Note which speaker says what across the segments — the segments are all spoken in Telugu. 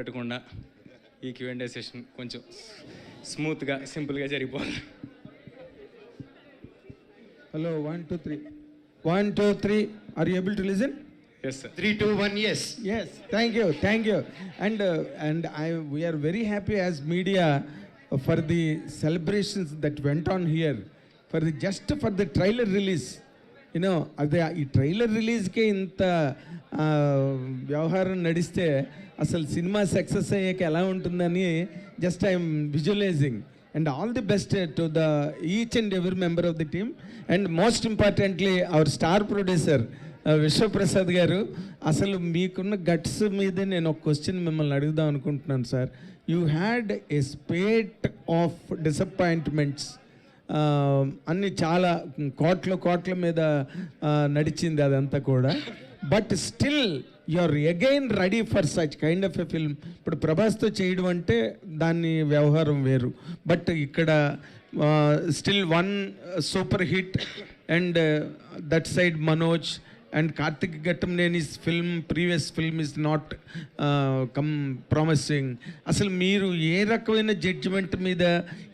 Speaker 1: పెట్టకుండా ఈ Q&A సెషన్ కొంచెం స్మూత్గా సింపుల్గా జరిగిపోవాలి.
Speaker 2: Hello, 1 2 3 1 2 3. Are you able to listen?
Speaker 1: Yes sir.
Speaker 3: 3 2 1 yes.
Speaker 2: Yes, thank you. And we are very happy as media for the celebrations that went on here for the trailer release. You know, అదే ఈ ట్రైలర్ రిలీజ్కే ఇంత వ్యవహారం నడిస్తే అసలు సినిమా సక్సెస్ అయ్యాక ఎలా ఉంటుందని just I'm visualizing. And all the best to the each and every member of the team. And most importantly our star producer Vishwaprasad garu, అసలు మీకున్న గట్స్ మీద నేను ఒక క్వశ్చన్ మిమ్మల్ని అడుగుదాం అనుకుంటున్నాను sir. You had a spate of disappointments, అన్ని చాలా కోట్ల మీద నడిచింది అదంతా కూడా. But still you are again ready for such kind of a film. ఇప్పుడు ప్రభాస్తో చేయడం అంటే దాని వ్యవహారం వేరు, బట్ ఇక్కడ still one super hit and that side Manoj and Karthik Gattamneni's previous film is not promising. అసలు మీరు ఏ రకమైన జడ్జిమెంట్ మీద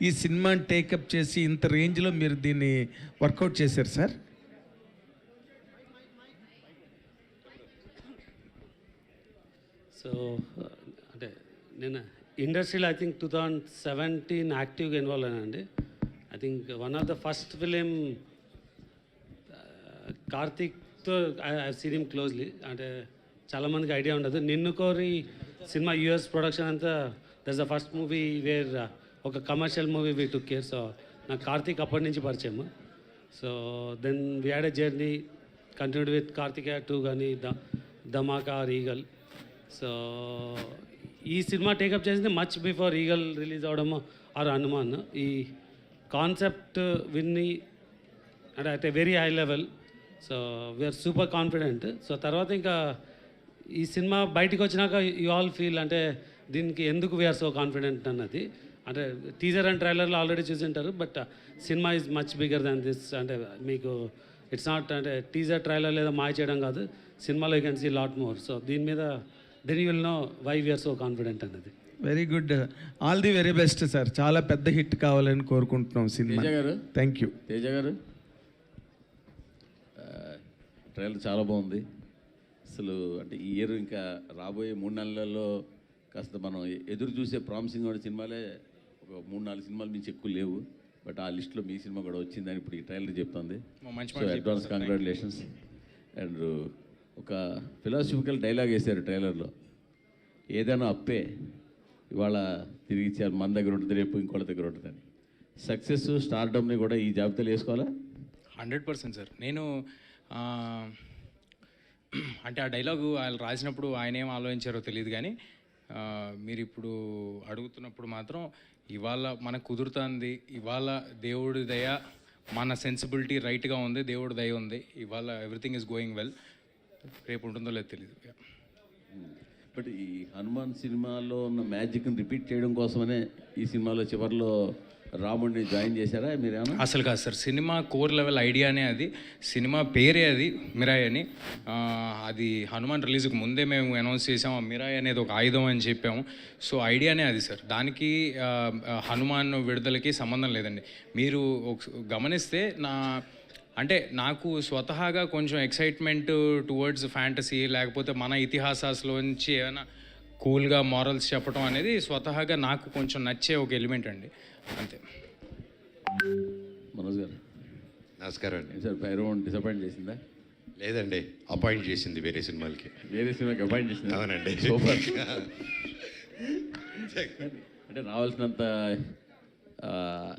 Speaker 2: ఈ సినిమాని టేకప్ చేసి ఇంత రేంజ్లో మీరు దీన్ని వర్కౌట్ చేశారు సార్?
Speaker 4: సో అంటే నేను ఇండస్ట్రీలో ఐ థింక్ 2017 యాక్టివ్గా ఇన్వాల్వ్ అయినండి. I think one of the first film కార్తిక్తో ఐ సీన్ హిమ్ క్లోజ్లీ. అంటే చాలామందికి ఐడియా ఉండదు, Ninnu Kori cinema US production అంతా that's the first movie where ఒక commercial movie we took care. So నాకు కార్తిక్ అప్పటి నుంచి పరిచయం. So then we had a journey continued with Karthikeya 2 కానీ ధమాకా ఆర్ ఈగల్. సో ఈ సినిమా టేకప్ చేసింది మచ్ బిఫోర్ ఈగల్ రిలీజ్ అవడము ఆర్ హనుమాన్. ఈ కాన్సెప్ట్ విన్ని అంటే at a very high level. So we are super confident. So తర్వాత ఇంకా ఈ సినిమా బయటికి వచ్చినాక యూ ఆల్ ఫీల్ అంటే దీనికి ఎందుకు వీఆర్ సో కాన్ఫిడెంట్ అన్నది. అంటే టీజర్ అండ్ ట్రైలర్లో ఆల్రెడీ చూసి ఉంటారు, but cinema is much bigger than this. అంటే మీకు ఇట్స్ నాట్ అంటే టీజర్ ట్రైలర్ లేదా మాయ చేయడం కాదు, సినిమాలో you can see lot more. So దీని మీద then you will know why we are so confident అన్నది.
Speaker 2: Very good, all the very best sir. చాలా పెద్ద హిట్ కావాలని కోరుకుంటున్నాం సినిమా. Thank you.
Speaker 5: తేజ గారు, ట్రైలర్ చాలా బాగుంది. అసలు అంటే ఈ ఇయర్ ఇంకా రాబోయే 3 నెలల్లో కాస్త మనం ఎదురు చూసే ప్రామిసింగ్ ఉన్న సినిమాలే ఒక 3-4 సినిమాలు మించి ఎక్కువ లేవు. బట్ ఆ లిస్ట్లో మీ సినిమా కూడా వచ్చిందని ఇప్పుడు ఈ ట్రైలర్ చెప్తుంది. So advance congratulations. అండ్ ఒక ఫిలాసఫికల్ డైలాగ్ వేశారు ట్రైలర్లో, ఏదైనా అప్పే ఇవాళ తిరిగి ఇచ్చారు, మన దగ్గర ఉంటుంది రేపు ఇంకోళ్ళ దగ్గర ఉంటుందని. సక్సెస్ స్టార్డమ్ని కూడా ఈ జాబితాలో వేసుకోవాలా?
Speaker 1: 100% సార్. నేను అంటే ఆ డైలాగు ఆయన రాసినప్పుడు ఆయన ఏం ఆలోచించారో తెలియదు, కానీ మీరు ఇప్పుడు అడుగుతున్నప్పుడు మాత్రం ఇవాళ మనకు కుదురుతుంది, ఇవాళ దేవుడి దయ, మన సెన్సిబిలిటీ రైట్గా ఉంది, దేవుడి దయ ఉంది, ఇవాళ ఎవ్రీథింగ్ ఈజ్ గోయింగ్ వెల్. రేపు ఉంటుందో లేదో తెలియదు.
Speaker 5: బట్ ఈ హనుమాన్ సినిమాలో ఉన్న మ్యాజిక్ని రిపీట్ చేయడం కోసమనే ఈ సినిమాలో చివరిలో రాముడిని జాయిన్ చేశారా మీరేమన్నా?
Speaker 1: అసలు కాదు సార్, సినిమా కోర్ లెవెల్ ఐడియానే అది, సినిమా పేరే అది మిరాయ్ అని. అది హనుమాన్ రిలీజ్కి ముందే మేము అనౌన్స్ చేసాము, మిరాయ్ అనేది ఒక ఆయుధం అని చెప్పాము. సో ఐడియానే అది సార్, దానికి హనుమాన్ విడుదలకి సంబంధం లేదండి. మీరు గమనిస్తే అంటే నాకు స్వతహాగా కొంచెం ఎక్సైట్మెంట్ టువర్డ్స్ ఫ్యాంటసీ, లేకపోతే మన ఇతిహాసాల్లోంచి ఏమైనా కూల్గా మారల్స్ చెప్పడం అనేది స్వతహాగా నాకు కొంచెం నచ్చే ఒక ఎలిమెంట్ అండి, అంతే.
Speaker 5: మనోజ్ గారు
Speaker 3: నమస్కారం అండి.
Speaker 5: సార్ భైరవ్ డిసప్పాయింట్ చేసిందా?
Speaker 3: లేదండి, అపాయింట్ చేసింది వేరే సినిమాలకి.
Speaker 5: వేరే సినిమాకి అపాయింట్ చేసింది?
Speaker 3: అవునండి.
Speaker 5: సూపర్. అంటే రావాల్సినంత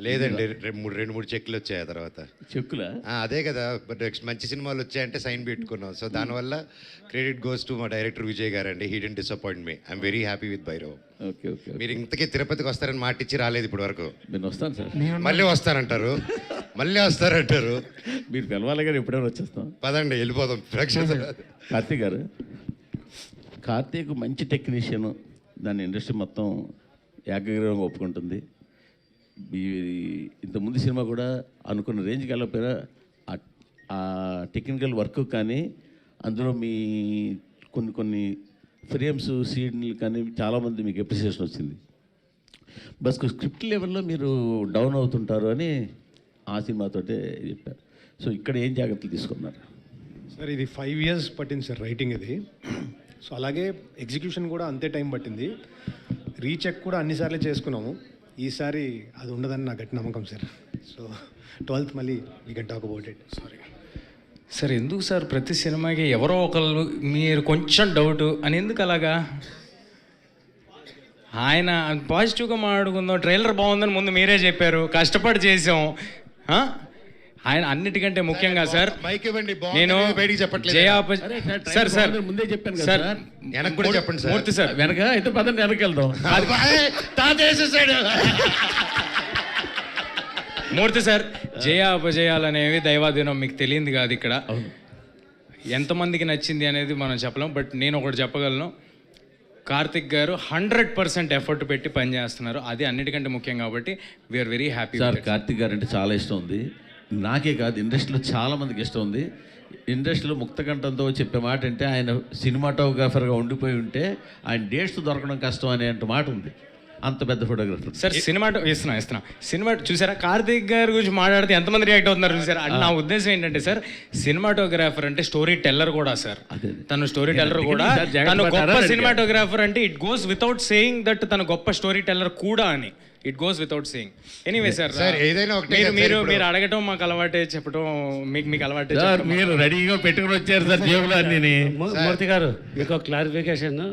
Speaker 3: లేదండి, 2-3 చెక్లు వచ్చాయి ఆ తర్వాత.
Speaker 5: చెక్కులా?
Speaker 3: అదే కదా, బట్ నెక్స్ట్ మంచి సినిమాలు వచ్చాయంటే సైన్ పెట్టుకున్నాం. సో దానివల్ల క్రెడిట్ గోస్ టు మా డైరెక్టర్ విజయ్ గారు అండి. He didn't disappoint me. I'm very happy with Bhairav.
Speaker 5: Okay okay.
Speaker 3: మీరు ఇంతకీ తిరుపతికి వస్తారని మాటిచ్చి రాలేదు ఇప్పటి వరకు.
Speaker 5: నేను వస్తాను సార్.
Speaker 3: మళ్ళీ వస్తారంటారు, మళ్ళీ వస్తారంటారు.
Speaker 5: మీరు పిలవాలి కానీ ఎప్పుడైనా వచ్చేస్తాం.
Speaker 3: పదండి వెళ్ళిపోదాం ప్రేక్షకులు.
Speaker 5: కార్తీక్ గారు, కార్తీక్ మంచి టెక్నీషియన్, దాన్ని ఇండస్ట్రీ మొత్తం ఏకగ్రీవంగా ఒప్పుకుంటుంది. ఇంతకుముందు సినిమా కూడా అనుకున్న రేంజ్కి వెళ్ళకపోయినా ఆ టెక్నికల్ వర్క్ కానీ అందులో మీ కొన్ని ఫ్రేమ్స్ సీన్లు కానీ చాలామంది మీకు అప్రిసియేషన్ వచ్చింది. బస్ స్క్రిప్ట్ లెవెల్లో మీరు డౌన్ అవుతుంటారు అని ఆ సినిమాతోటే చెప్పారు. సో ఇక్కడ ఏం జాగ్రత్తలు తీసుకున్నారు?
Speaker 6: సార్ ఇది 5 years పట్టింది సార్ రైటింగ్ ఇది. సో అలాగే ఎగ్జిక్యూషన్ కూడా అంతే టైం పట్టింది. రీచెక్ కూడా అన్నిసార్లు చేసుకున్నాము. ఈసారి అది ఉండదని నా గట్టి నమ్మకం సార్. సో 12th మళ్ళీ we can talk about it. Sorry
Speaker 1: sir, ఎందుకు సార్ ప్రతి సినిమాకి ఎవరో ఒకళ్ళు మీరు కొంచెం డౌట్ అని ఎందుకు అలాగా? ఆయన పాజిటివ్గా మాట్లాడుకుందాం, ట్రైలర్ బాగుందని ముందు మీరే చెప్పారు, కష్టపడి చేసాం. ఆయన అన్నిటికంటే ముఖ్యంగా సార్
Speaker 3: మైక్ ఇవ్వండి,
Speaker 1: నేను
Speaker 3: బయటికి చెప్పట్లేదు.
Speaker 1: సార్ సార్
Speaker 5: ముందే చెప్పాను కదా
Speaker 1: సార్,
Speaker 5: సార్.
Speaker 3: వెనక్కి కూడా చెప్పండి సార్.
Speaker 1: మూర్తి సార్
Speaker 5: వెనక అయితే పదండి వెనక్కి వెళ్దాం.
Speaker 1: మూర్తి సార్, జయ అపజయాలు అనేవి దైవాధీనం, మీకు తెలియంది కాదు. ఇక్కడ ఎంతమందికి నచ్చింది అనేది మనం చెప్పలేం. బట్ నేను ఒకటి చెప్పగలను, కార్తిక్ గారు 100% ఎఫర్ట్ పెట్టి పనిచేస్తున్నారు. అది అన్నిటికంటే ముఖ్యం కాబట్టి we are very happy.
Speaker 5: Sir Karthik garu అంటే చాలా ఇష్టం ఉంది. నాకే కాదు, ఇండస్ట్రీలో చాలా మందికి ఇష్టం ఉంది. ఇండస్ట్రీలో ముక్తకంఠంతో చెప్పే మాట అంటే ఆయన సినిమాటోగ్రాఫర్గా ఉండిపోయి ఉంటే ఆయన డేట్స్ దొరకడం కష్టం అనే మాట ఉంది. అంత పెద్ద ఫోటోగ్రాఫర్
Speaker 1: సార్. ఇస్తున్నా సినిమా చూసారా, కార్తిక్ గారి గురించి మాట్లాడితే ఎంతమంది రియాక్ట్ అవుతున్నారు చూసారా. అంటే నా ఉద్దేశం ఏంటంటే సార్, సినిమాటోగ్రాఫర్ అంటే స్టోరీ టెల్లర్ కూడా సార్. తను స్టోరీ టెల్లర్ కూడా, తను గొప్ప సినిమాటోగ్రాఫర్ అంటే it goes without saying that తను గొప్ప స్టోరీ టెల్లర్ కూడా అని. It goes without saying. Anyway sir,
Speaker 3: ఏదైనా
Speaker 1: మీరు అడగటం మాకు అలవాటే, చెప్పడం మీకు అలవాటే.
Speaker 5: మీరు రెడీగా పెట్టుకుని వచ్చారు సార్ జేబులో అన్ని.
Speaker 4: మూర్తి గారు, మీకు క్లారిఫికేషన్,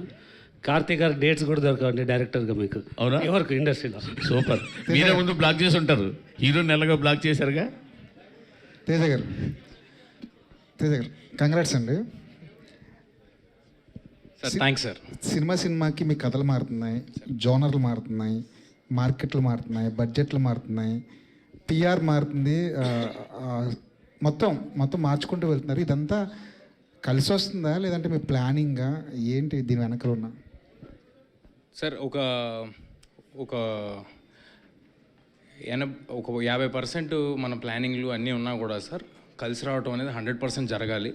Speaker 4: కార్తీక్ గారు డేట్స్ కూడా దొరకవండి డైరెక్టర్గా మీకు.
Speaker 5: అవునా?
Speaker 4: ఎవరికి ఇండస్ట్రీలో.
Speaker 5: సూపర్. మీరే ముందు బ్లాక్ చేసి ఉంటారు, హీరో నెలగా బ్లాక్ చేశారుగా.
Speaker 7: తేజ గారు కంగ్రాట్స్ అండి.
Speaker 1: Sir thanks sir.
Speaker 7: సినిమాకి మీ కథలు మారుతున్నాయి, జోనర్లు మారుతున్నాయి, మార్కెట్లు మారుతున్నాయి, బడ్జెట్లు మారుతున్నాయి, పిఆర్ మారుతుంది, మొత్తం మార్చుకుంటూ వెళ్తున్నారు. ఇదంతా కలిసి వస్తుందా లేదంటే మీ ప్లానింగా ఏంటి దీని వెనకాల ఉన్న?
Speaker 1: సార్ ఒక 50% మన ప్లానింగ్లు అన్నీ ఉన్నా కూడా సార్, కలిసి రావటం అనేది 100% జరగాలి.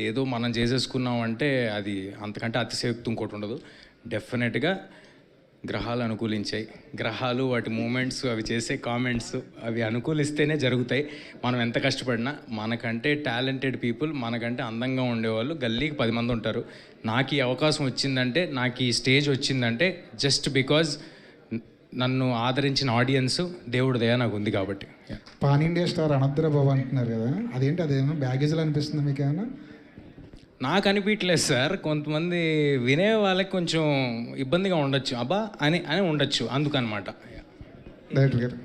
Speaker 1: ఏదో మనం చేసేసుకున్నామంటే అది అంతకంటే అతిశయోక్తి ఇంకోటి ఉండదు. డెఫినెట్గా గ్రహాలు అనుకూలించాయి. గ్రహాలు వాటి మూమెంట్స్, అవి చేసే కామెంట్స్, అవి అనుకూలిస్తేనే జరుగుతాయి. మనం ఎంత కష్టపడినా, మనకంటే టాలెంటెడ్ పీపుల్, మనకంటే అందంగా ఉండేవాళ్ళు గల్లీకి 10 మంది ఉంటారు. నాకు ఈ అవకాశం వచ్చిందంటే, నాకు ఈ స్టేజ్ వచ్చిందంటే జస్ట్ బికాజ్ నన్ను ఆదరించిన ఆడియన్స్, దేవుడి దయ నాకు ఉంది కాబట్టి.
Speaker 7: పాన్ ఇండియా స్టార్ అనద్ర బాబు అంటున్నారు కదా, అదేంటి, అదేమో బ్యాగేజ్లో అనిపిస్తుంది మీకు ఏమైనా?
Speaker 1: నాకు అనిపించలేదు సార్. కొంతమంది వినే వాళ్ళకి కొంచెం ఇబ్బందిగా ఉండొచ్చు, అబ్బా అని ఉండొచ్చు, అందుకనమాట.
Speaker 7: డైరెక్టర్ గారు